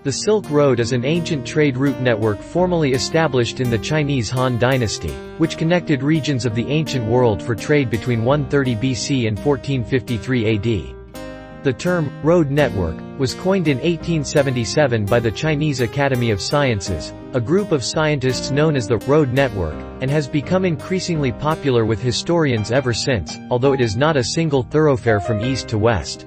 The Silk Road is an ancient trade route network formally established in the Chinese Han Dynasty, which connected regions of the ancient world for trade between 130 BC and 1453 AD. The term, road network, was coined in 1877 by the Chinese Academy of Sciences, a group of scientists known as the Road Network, and has become increasingly popular with historians ever since, although it is not a single thoroughfare from east to west.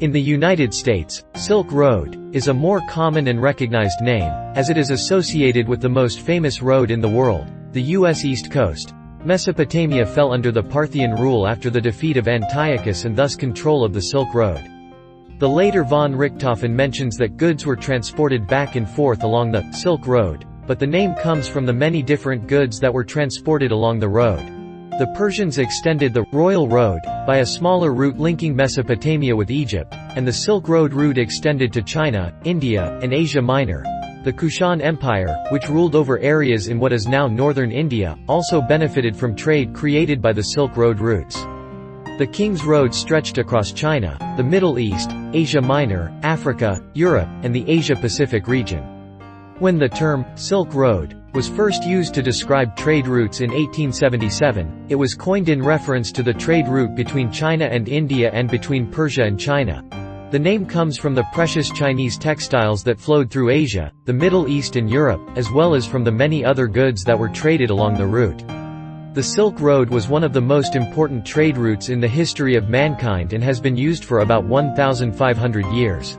In the United States, Silk Road is a more common and recognized name, as it is associated with the most famous road in the world, the U.S. East Coast. Mesopotamia fell under the Parthian rule after the defeat of Antiochus and thus control of the Silk Road. The later von Richthofen mentions that goods were transported back and forth along the Silk Road, but the name comes from the many different goods that were transported along the road. The Persians extended the Royal Road by a smaller route linking Mesopotamia with Egypt, and the Silk Road route extended to China, India, and Asia Minor. The Kushan Empire, which ruled over areas in what is now northern India, also benefited from trade created by the Silk Road routes. The King's Road stretched across China, the Middle East, Asia Minor, Africa, Europe, and the Asia-Pacific region. When the term, Silk Road, was first used to describe trade routes in 1877, it was coined in reference to the trade route between China and India and between Persia and China. The name comes from the precious Chinese textiles that flowed through Asia, the Middle East and Europe, as well as from the many other goods that were traded along the route. The Silk Road was one of the most important trade routes in the history of mankind and has been used for about 1,500 years.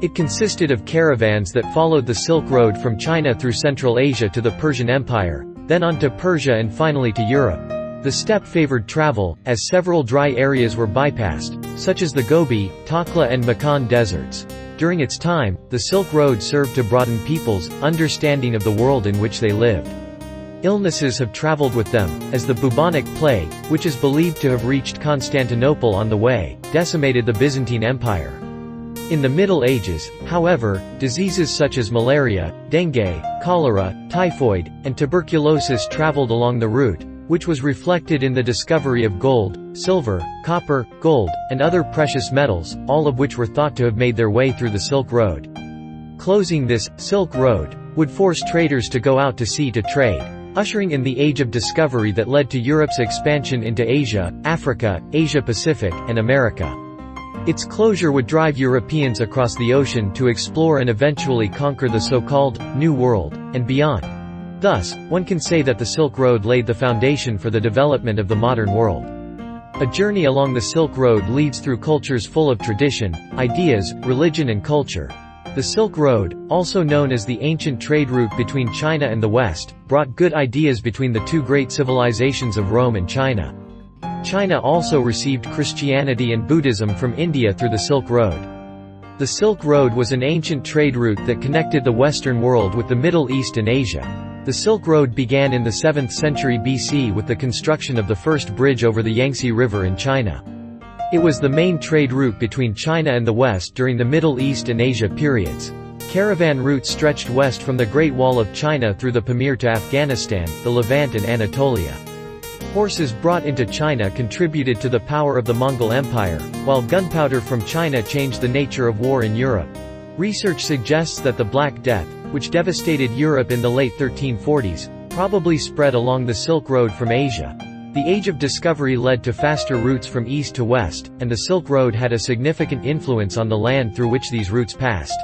It consisted of caravans that followed the Silk Road from China through Central Asia to the Persian Empire, then on to Persia and finally to Europe. The steppe favored travel, as several dry areas were bypassed, such as the Gobi, Takla and Makhan deserts. During its time, the Silk Road served to broaden people's understanding of the world in which they lived. Illnesses have traveled with them, as the bubonic plague, which is believed to have reached Constantinople on the way, decimated the Byzantine Empire. In the Middle Ages, however, diseases such as malaria, dengue, cholera, typhoid, and tuberculosis traveled along the route, which was reflected in the discovery of gold, silver, copper, gold, and other precious metals, all of which were thought to have made their way through the Silk Road. Closing this Silk Road would force traders to go out to sea to trade, ushering in the Age of Discovery that led to Europe's expansion into Asia, Africa, Asia-Pacific, and America. Its closure would drive Europeans across the ocean to explore and eventually conquer the so-called New World, and beyond. Thus, one can say that the Silk Road laid the foundation for the development of the modern world. A journey along the Silk Road leads through cultures full of tradition, ideas, religion and culture. The Silk Road, also known as the ancient trade route between China and the West, brought good ideas between the two great civilizations of Rome and China. China also received Christianity and Buddhism from India through the Silk Road. The Silk Road was an ancient trade route that connected the Western world with the Middle East and Asia. The Silk Road began in the 7th century BC with the construction of the first bridge over the Yangtze River in China. It was the main trade route between China and the West during the Middle East and Asia periods. Caravan routes stretched west from the Great Wall of China through the Pamir to Afghanistan, the Levant and Anatolia. Horses brought into China contributed to the power of the Mongol Empire, while gunpowder from China changed the nature of war in Europe. Research suggests that the Black Death, which devastated Europe in the late 1340s, probably spread along the Silk Road from Asia. The Age of Discovery led to faster routes from east to west, and the Silk Road had a significant influence on the land through which these routes passed.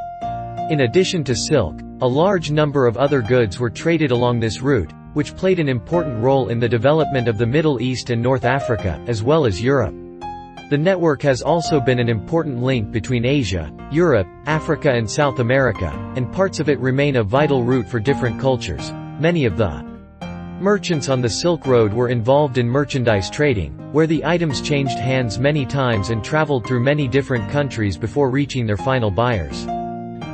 In addition to silk, a large number of other goods were traded along this route, which played an important role in the development of the Middle East and North Africa, as well as Europe. The network has also been an important link between Asia, Europe, Africa and South America, and parts of it remain a vital route for different cultures. Many of the merchants on the Silk Road were involved in merchandise trading, where the items changed hands many times and traveled through many different countries before reaching their final buyers.